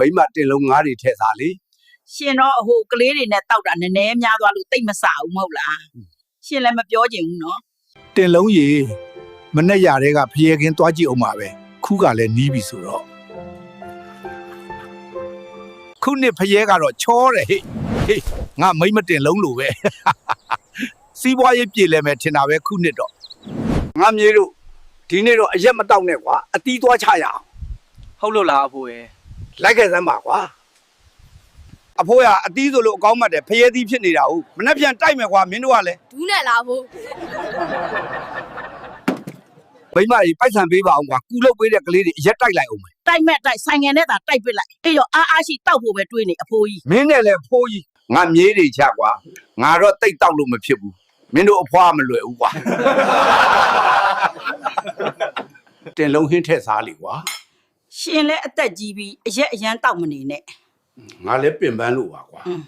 မိမတင်လုံးငါးတွေထည့်စားလေ ရှင်တော့ဟိုကလေးတွေနဲ့တောက်တာနည်းနည်းများသွားလို့တိတ်မဆဘူးမဟုတ်လားရှင်လည်းမပြောချင်ဘူးနော် တင်လုံးရေမနဲ့ရတဲ့ကဖျဲခင်းသွားကြည့်အောင်ပါပဲခုကလည်းနီးပြီဆိုတော့ခုနှစ်ဖျဲကတော့ချောတယ်ဟေးငါမိမတင်လုံးလို့ပဲစီးပွားရေးပြည်လဲမယ်ထင်တာပဲခုနှစ်တော့ငါမြေတို့ဒီနေ့တော့အရက်မတောက်နဲ့ကွာအတီးသွားချရအောင် ဟုတ်လို့လားအဖိုးရဲ့ လိုက်ခဲ့စမ်းပါကွာအဖိုးကအတီးဆိုလို့အကောင်းမှတ်တယ်ဖျဲသီးဖြစ်နေတာဟုတ်မနှက်ပြန်တိုက်မယ်ကွာမင်းတို့ကလည်း ဒူးနဲ့လားဖို့ မိမကြီးပိုက်ဆံပေးပါအောင်ကွာကူလုတ်ပေးတဲ့ကလေးတွေအရက်တိုက်လိုက်အောင်မယ် တိုက်မဲ့တိုက်ဆိုင်ငယ်နဲ့သာတိုက်ပစ်လိုက်အေးရောအားရှိတောက်ဖို့ပဲတွေးနေအဖိုးကြီး မင်းနဲ့လည်းဖိုးကြီးငါမြေးတွေချကွာငါတော့တိတ်တောက်လို့မဖြစ်ဘူးမင်းတို့အဖွားမလွယ်ဘူးကွာတင်လုံးဟင်းထက်စားလေကွာ ရှင်လည်းအသက်ကြီးပြီးအရက်အရန်တောက်မနေနဲ့ ငါလည်းပင်ပန်းလို့ပါကွာ อืม